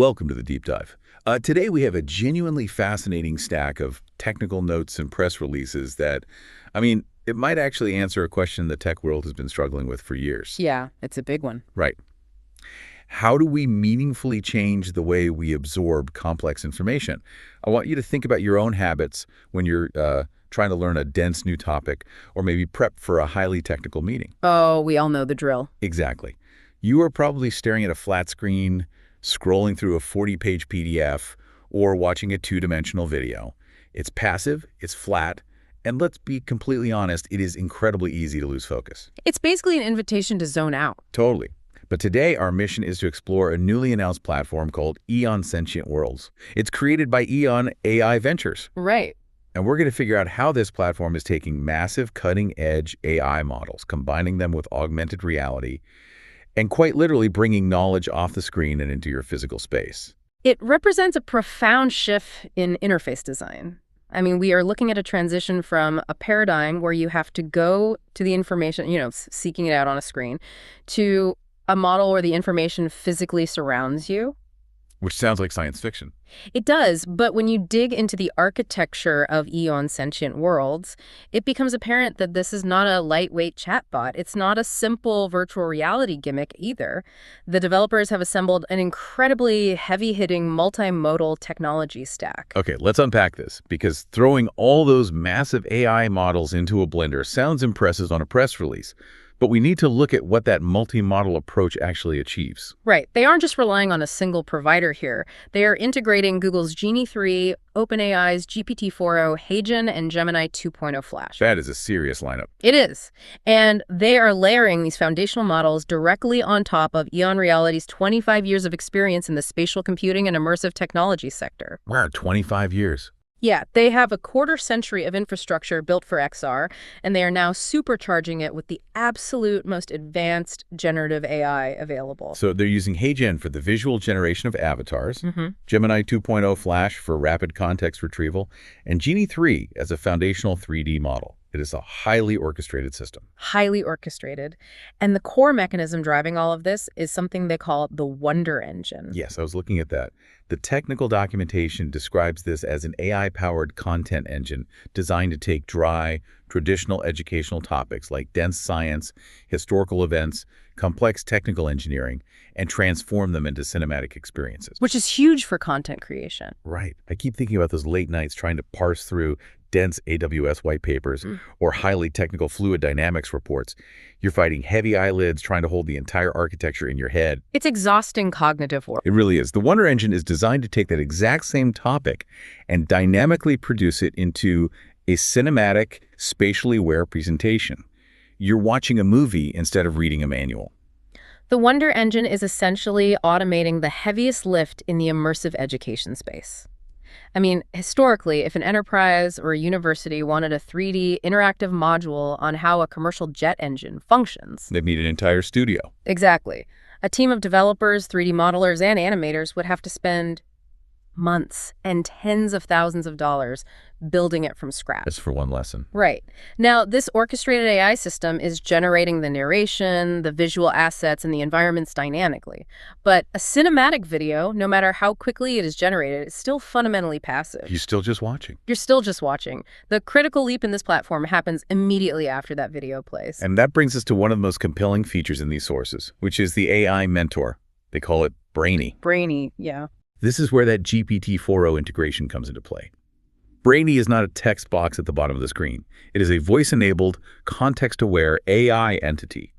Welcome to the Deep Dive. Today we have a genuinely fascinating stack of technical notes and press releases that, it might actually answer a question the tech world has been struggling with for years. Yeah, it's a big one. Right. How do we meaningfully change the way we absorb complex information? I want you to think about your own habits when you're trying to learn a dense new topic or maybe prep for a highly technical meeting. Oh, we all know the drill. Exactly. You are probably staring at a flat screen, scrolling through a 40-page PDF, or watching a two-dimensional video. It's passive, it's flat, and let's be completely honest, it is incredibly easy to lose focus. It's basically an invitation to zone out. Totally. But today, our mission is to explore a newly announced platform called EON Sentient Worlds. It's created by EON AI Ventures. Right. And we're going to figure out how this platform is taking massive cutting-edge AI models, combining them with augmented reality, and quite literally bringing knowledge off the screen and into your physical space. It represents a profound shift in interface design. We are looking at a transition from a paradigm where you have to go to the information, seeking it out on a screen, to a model where the information physically surrounds you. Which sounds like science fiction. It does, but when you dig into the architecture of EON Sentient Worlds, it becomes apparent that this is not a lightweight chatbot. It's not a simple virtual reality gimmick either. The developers have assembled an incredibly heavy-hitting multimodal technology stack. Okay, let's unpack this, because throwing all those massive AI models into a blender sounds impressive on a press release. But we need to look at what that multi-model approach actually achieves. Right. They aren't just relying on a single provider here. They are integrating Google's Genie 3, OpenAI's GPT-4o, HeyGen, and Gemini 2.0 Flash. That is a serious lineup. It is. And they are layering these foundational models directly on top of EON Reality's 25 years of experience in the spatial computing and immersive technology sector. Wow, 25 years. Yeah, they have a quarter-century of infrastructure built for XR, and they are now supercharging it with the absolute most advanced generative AI available. So they're using HeyGen for the visual generation of avatars, Gemini 2.0 Flash for rapid context retrieval, and Genie 3 as a foundational 3D model. It is a highly orchestrated system. Highly orchestrated. And the core mechanism driving all of this is something they call the Wonder Engine. Yes, I was looking at that. The technical documentation describes this as an AI-powered content engine designed to take dry, traditional educational topics like dense science, historical events, complex technical engineering, and transform them into cinematic experiences. Which is huge for content creation. Right. I keep thinking about those late nights trying to parse through dense AWS white papers or highly technical fluid dynamics reports. You're fighting heavy eyelids trying to hold the entire architecture in your head. It's exhausting cognitive work. It really is. The Wonder Engine is designed to take that exact same topic and dynamically produce it into a cinematic, spatially aware presentation. You're watching a movie instead of reading a manual. The Wonder Engine is essentially automating the heaviest lift in the immersive education space. Historically, if an enterprise or a university wanted a 3D interactive module on how a commercial jet engine functions, They'd need an entire studio. Exactly. A team of developers, 3D modelers, and animators would have to spend months and tens of thousands of dollars building it from scratch. Just for one lesson. Right. Now, this orchestrated AI system is generating the narration, the visual assets, and the environments dynamically. But a cinematic video, no matter how quickly it is generated, is still fundamentally passive. You're still just watching. You're still just watching. The critical leap in this platform happens immediately after that video plays. And that brings us to one of the most compelling features in these sources, which is the AI mentor. They call it Brainy. Brainy, yeah. This is where that GPT-4o integration comes into play. Brainy is not a text box at the bottom of the screen. It is a voice-enabled, context-aware AI entity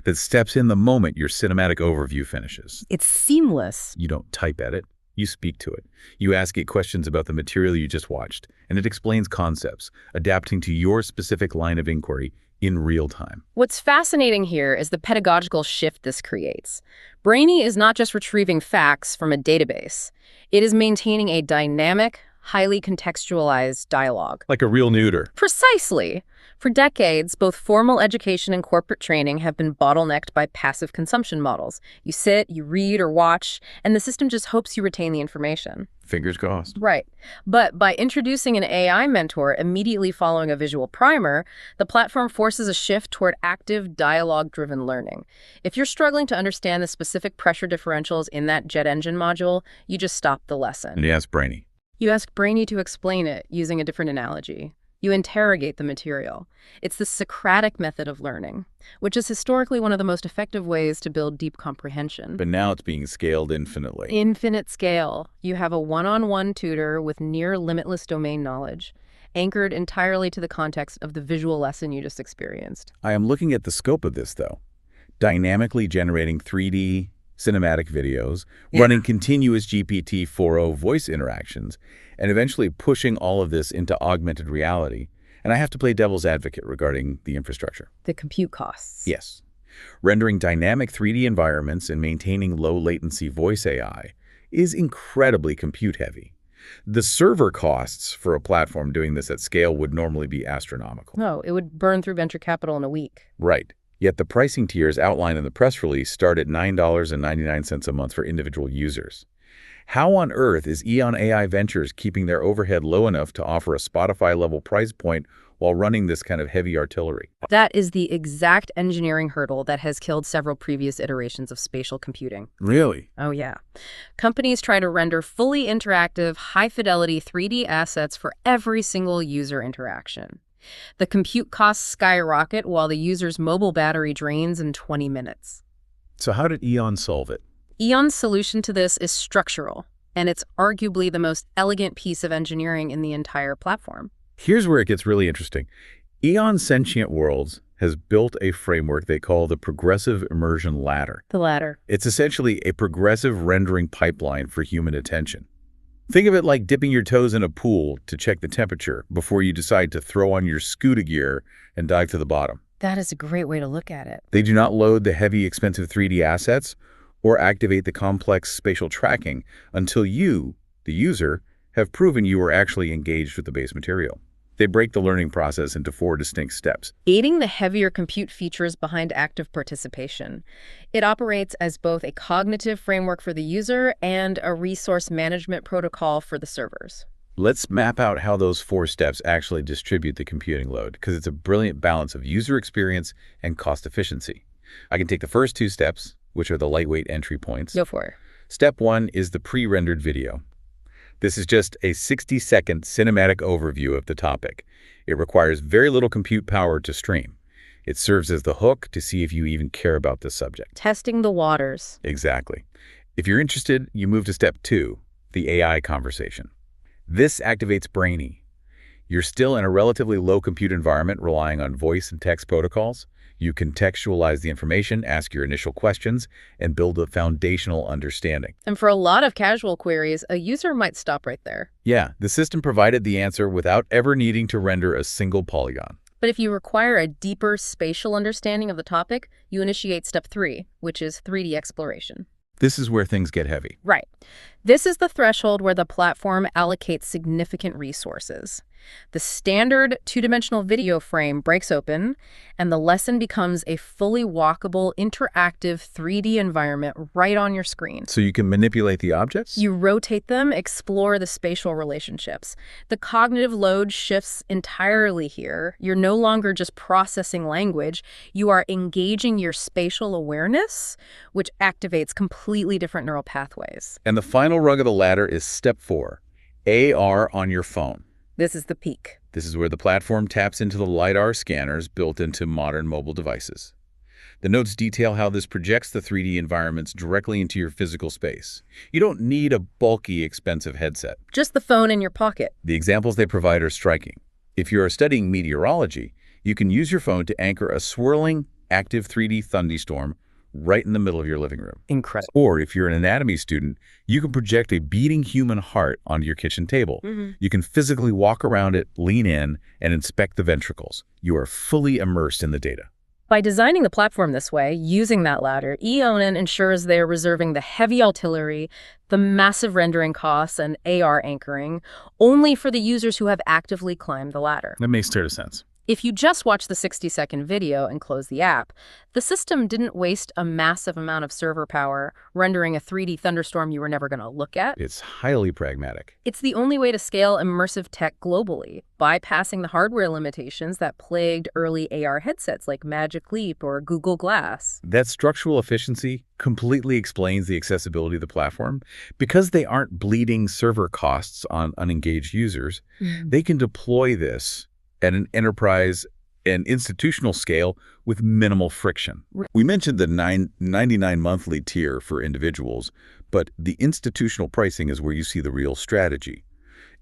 that steps in the moment your cinematic overview finishes. It's seamless. You don't type at it. You speak to it. You ask it questions about the material you just watched, and it explains concepts, adapting to your specific line of inquiry in real time. What's fascinating here is the pedagogical shift this creates. Brainy is not just retrieving facts from a database. It is maintaining a dynamic, highly contextualized dialogue. Like a real neuter. Precisely. For decades, both formal education and corporate training have been bottlenecked by passive consumption models. You sit, you read or watch, and the system just hopes you retain the information. Fingers crossed. Right. But by introducing an AI mentor immediately following a visual primer, the platform forces a shift toward active, dialogue-driven learning. If you're struggling to understand the specific pressure differentials in that jet engine module, you just stop the lesson. And you ask Brainy. You ask Brainy to explain it using a different analogy. You interrogate the material. It's the Socratic method of learning, which is historically one of the most effective ways to build deep comprehension. But now it's being scaled infinitely. Infinite scale. You have a one-on-one tutor with near limitless domain knowledge, anchored entirely to the context of the visual lesson you just experienced. I am looking at the scope of this, though. Dynamically generating 3D cinematic videos, running continuous GPT-4o voice interactions, and eventually pushing all of this into augmented reality. And I have to play devil's advocate regarding the infrastructure. The compute costs. Yes. Rendering dynamic 3D environments and maintaining low-latency voice AI is incredibly compute-heavy. The server costs for a platform doing this at scale would normally be astronomical. No, it would burn through venture capital in a week. Right. Yet the pricing tiers outlined in the press release start at $9.99 a month for individual users. How on earth is EON AI Ventures keeping their overhead low enough to offer a Spotify-level price point while running this kind of heavy artillery? That is the exact engineering hurdle that has killed several previous iterations of spatial computing. Really? Oh, yeah. Companies try to render fully interactive, high-fidelity 3D assets for every single user interaction. The compute costs skyrocket while the user's mobile battery drains in 20 minutes. So how did EON solve it? EON's solution to this is structural, and it's arguably the most elegant piece of engineering in the entire platform. Here's where it gets really interesting. EON Sentient Worlds has built a framework they call the Progressive Immersion Ladder. The ladder. It's essentially a progressive rendering pipeline for human attention. Think of it like dipping your toes in a pool to check the temperature before you decide to throw on your scuba gear and dive to the bottom. That is a great way to look at it. They do not load the heavy, expensive 3D assets or activate the complex spatial tracking until you, the user, have proven you are actually engaged with the base material. They break the learning process into 4 distinct steps, aiding the heavier compute features behind active participation. It operates as both a cognitive framework for the user and a resource management protocol for the servers. Let's map out how those 4 steps actually distribute the computing load, because it's a brilliant balance of user experience and cost efficiency. I can take the first 2 steps, which are the lightweight entry points. Go for it. Step 1 is the pre-rendered video. This is just a 60-second cinematic overview of the topic. It requires very little compute power to stream. It serves as the hook to see if you even care about this subject. Testing the waters. Exactly. If you're interested, you move to step 2, the AI conversation. This activates Brainy. You're still in a relatively low compute environment relying on voice and text protocols. You contextualize the information, ask your initial questions, and build a foundational understanding. And for a lot of casual queries, a user might stop right there. Yeah, the system provided the answer without ever needing to render a single polygon. But if you require a deeper spatial understanding of the topic, you initiate step 3, which is 3D exploration. This is where things get heavy. Right. This is the threshold where the platform allocates significant resources. The standard 2-dimensional video frame breaks open, and the lesson becomes a fully walkable, interactive 3D environment right on your screen. So you can manipulate the objects? You rotate them, explore the spatial relationships. The cognitive load shifts entirely here. You're no longer just processing language. You are engaging your spatial awareness, which activates completely different neural pathways. And the final rung of the ladder is step 4, AR on your phone. This is the peak. This is where the platform taps into the LiDAR scanners built into modern mobile devices. The notes detail how this projects the 3D environments directly into your physical space. You don't need a bulky, expensive headset. Just the phone in your pocket. The examples they provide are striking. If you are studying meteorology, you can use your phone to anchor a swirling, active 3D thunderstorm right in the middle of your living room. Incredible. Or if you're an anatomy student, you can project a beating human heart onto your kitchen table. You can physically walk around it, lean in, and inspect the ventricles. You are fully immersed in the data. By designing the platform this way, using that ladder, EON ensures they're reserving the heavy artillery, the massive rendering costs, and AR anchoring only for the users who have actively climbed the ladder. That makes total sense. If you just watch the 60-second video and close the app, the system didn't waste a massive amount of server power rendering a 3D thunderstorm you were never going to look at. It's highly pragmatic. It's the only way to scale immersive tech globally, bypassing the hardware limitations that plagued early AR headsets like Magic Leap or Google Glass. That structural efficiency completely explains the accessibility of the platform. Because they aren't bleeding server costs on unengaged users, they can deploy this at an enterprise and institutional scale with minimal friction. We mentioned the $99 monthly tier for individuals, but the institutional pricing is where you see the real strategy.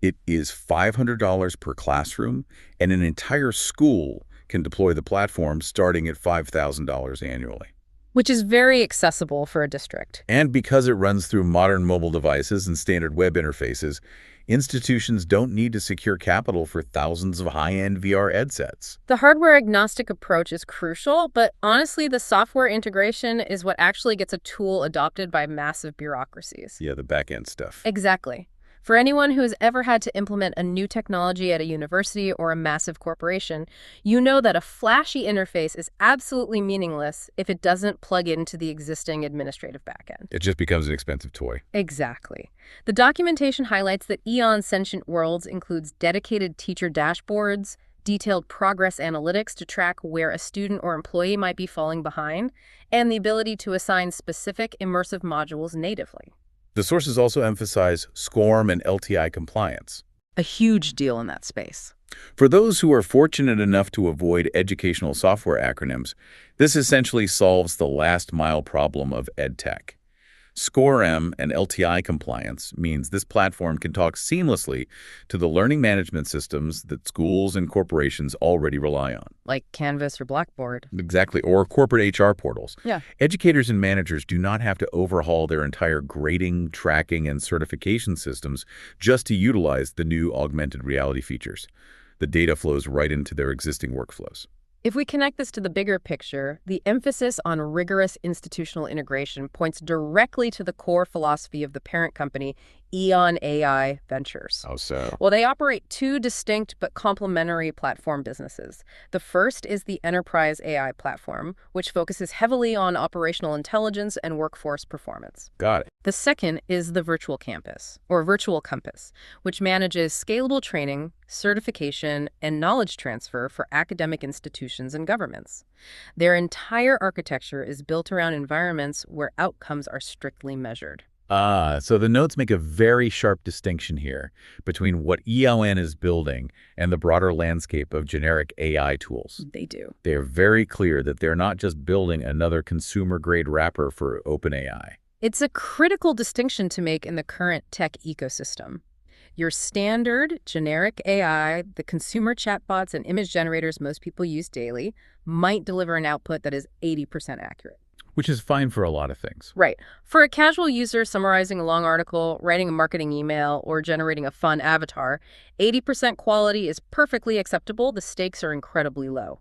It is $500 per classroom, and an entire school can deploy the platform starting at $5,000 annually. Which is very accessible for a district. And because it runs through modern mobile devices and standard web interfaces, institutions don't need to secure capital for thousands of high-end VR headsets. The hardware-agnostic approach is crucial, but honestly, the software integration is what actually gets a tool adopted by massive bureaucracies. Yeah, the back-end stuff. Exactly. For anyone who has ever had to implement a new technology at a university or a massive corporation, you know that a flashy interface is absolutely meaningless if it doesn't plug into the existing administrative backend. It just becomes an expensive toy. Exactly. The documentation highlights that EON Sentient Worlds includes dedicated teacher dashboards, detailed progress analytics to track where a student or employee might be falling behind, and the ability to assign specific immersive modules natively. The sources also emphasize SCORM and LTI compliance. A huge deal in that space. For those who are fortunate enough to avoid educational software acronyms, this essentially solves the last-mile problem of EdTech. SCORM and LTI compliance means this platform can talk seamlessly to the learning management systems that schools and corporations already rely on. Like Canvas or Blackboard. Exactly, or corporate HR portals. Yeah. Educators and managers do not have to overhaul their entire grading, tracking, and certification systems just to utilize the new augmented reality features. The data flows right into their existing workflows. If we connect this to the bigger picture, the emphasis on rigorous institutional integration points directly to the core philosophy of the parent company, EON AI Ventures. How so? Well, they operate two distinct but complementary platform businesses. The first is the Enterprise AI platform, which focuses heavily on operational intelligence and workforce performance. Got it. The second is the Virtual Campus, or Virtual Compass, which manages scalable training, certification, and knowledge transfer for academic institutions and governments. Their entire architecture is built around environments where outcomes are strictly measured. So the notes make a very sharp distinction here between what EON is building and the broader landscape of generic AI tools. They do. They are very clear that they're not just building another consumer-grade wrapper for OpenAI. It's a critical distinction to make in the current tech ecosystem. Your standard generic AI, the consumer chatbots and image generators most people use daily, might deliver an output that is 80% accurate. Which is fine for a lot of things. Right. For a casual user summarizing a long article, writing a marketing email, or generating a fun avatar, 80% quality is perfectly acceptable. The stakes are incredibly low.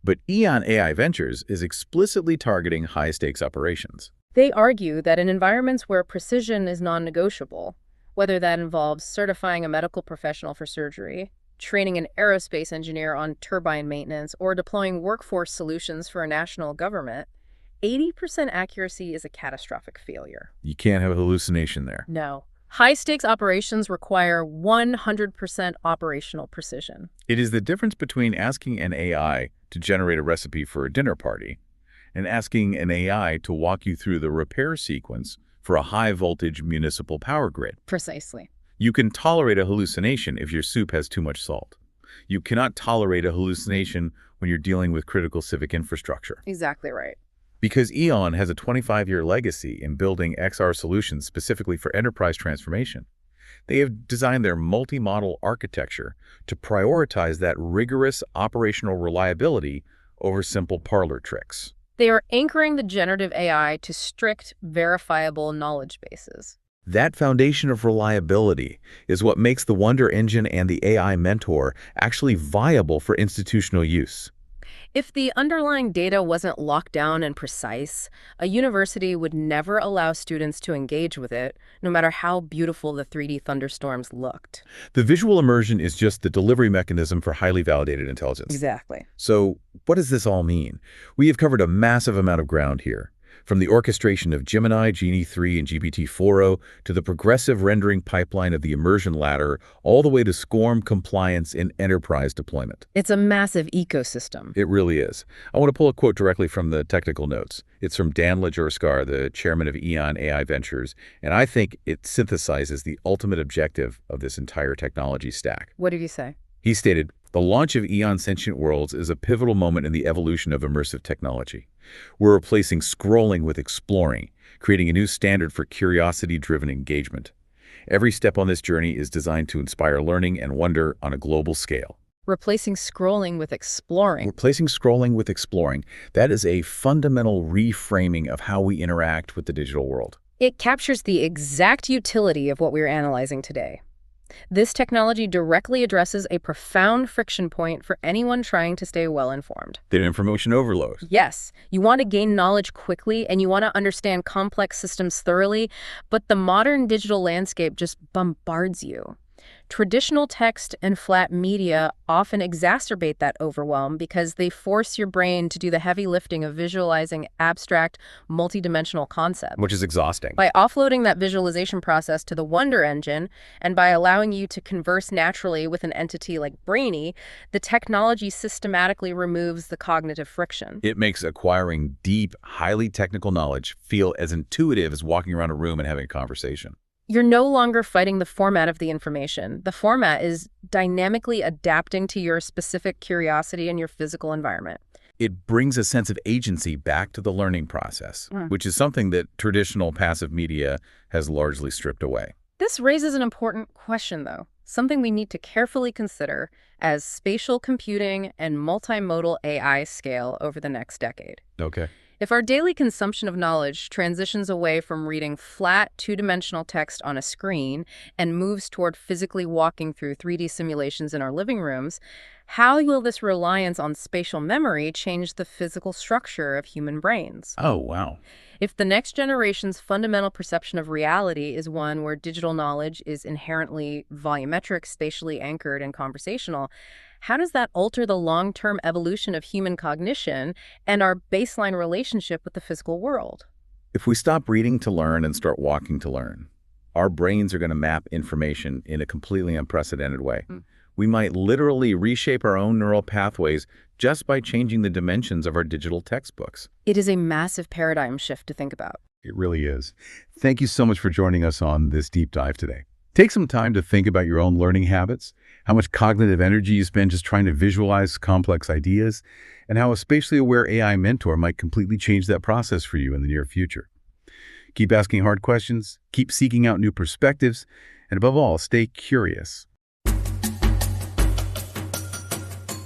But EON AI Ventures is explicitly targeting high-stakes operations. They argue that in environments where precision is non-negotiable, whether that involves certifying a medical professional for surgery, training an aerospace engineer on turbine maintenance, or deploying workforce solutions for a national government, 80% accuracy is a catastrophic failure. You can't have a hallucination there. No. High-stakes operations require 100% operational precision. It is the difference between asking an AI to generate a recipe for a dinner party and asking an AI to walk you through the repair sequence for a high-voltage municipal power grid. Precisely. You can tolerate a hallucination if your soup has too much salt. You cannot tolerate a hallucination when you're dealing with critical civic infrastructure. Exactly right. Because EON has a 25-year legacy in building XR solutions specifically for enterprise transformation, they have designed their multi-model architecture to prioritize that rigorous operational reliability over simple parlor tricks. They are anchoring the generative AI to strict, verifiable knowledge bases. That foundation of reliability is what makes the Wonder Engine and the AI Mentor actually viable for institutional use. If the underlying data wasn't locked down and precise, a university would never allow students to engage with it, no matter how beautiful the 3D thunderstorms looked. The visual immersion is just the delivery mechanism for highly validated intelligence. Exactly. So what does this all mean? We have covered a massive amount of ground here. From the orchestration of Gemini, Genie 3, and GPT-4o to the progressive rendering pipeline of the Immersion Ladder, all the way to SCORM compliance in enterprise deployment. It's a massive ecosystem. It really is. I want to pull a quote directly from the technical notes. It's from Dan Lajerskar, the chairman of EON AI Ventures, and I think it synthesizes the ultimate objective of this entire technology stack. What did he say? He stated, "The launch of EON Sentient Worlds is a pivotal moment in the evolution of immersive technology. We're replacing scrolling with exploring, creating a new standard for curiosity-driven engagement. Every step on this journey is designed to inspire learning and wonder on a global scale." Replacing scrolling with exploring. Replacing scrolling with exploring, that is a fundamental reframing of how we interact with the digital world. It captures the exact utility of what we're analyzing today. This technology directly addresses a profound friction point for anyone trying to stay well-informed. The information overload. Yes, you want to gain knowledge quickly and you want to understand complex systems thoroughly, but the modern digital landscape just bombards you. Traditional text and flat media often exacerbate that overwhelm because they force your brain to do the heavy lifting of visualizing abstract, multidimensional concepts. Which is exhausting. By offloading that visualization process to the Wonder Engine and by allowing you to converse naturally with an entity like Brainy, the technology systematically removes the cognitive friction. It makes acquiring deep, highly technical knowledge feel as intuitive as walking around a room and having a conversation. You're no longer fighting the format of the information. The format is dynamically adapting to your specific curiosity and your physical environment. It brings a sense of agency back to the learning process, which is something that traditional passive media has largely stripped away. This raises an important question, though, something we need to carefully consider as spatial computing and multimodal AI scale over the next decade. Okay. If our daily consumption of knowledge transitions away from reading flat, two-dimensional text on a screen and moves toward physically walking through 3D simulations in our living rooms, how will this reliance on spatial memory change the physical structure of human brains? Oh, wow. If the next generation's fundamental perception of reality is one where digital knowledge is inherently volumetric, spatially anchored, and conversational, how does that alter the long-term evolution of human cognition and our baseline relationship with the physical world? If we stop reading to learn and start walking to learn, our brains are going to map information in a completely unprecedented way. We might literally reshape our own neural pathways just by changing the dimensions of our digital textbooks. It is a massive paradigm shift to think about. It really is. Thank you so much for joining us on this deep dive today. Take some time to think about your own learning habits, how much cognitive energy you spend just trying to visualize complex ideas, and how a spatially aware AI mentor might completely change that process for you in the near future. Keep asking hard questions, keep seeking out new perspectives, and above all, stay curious.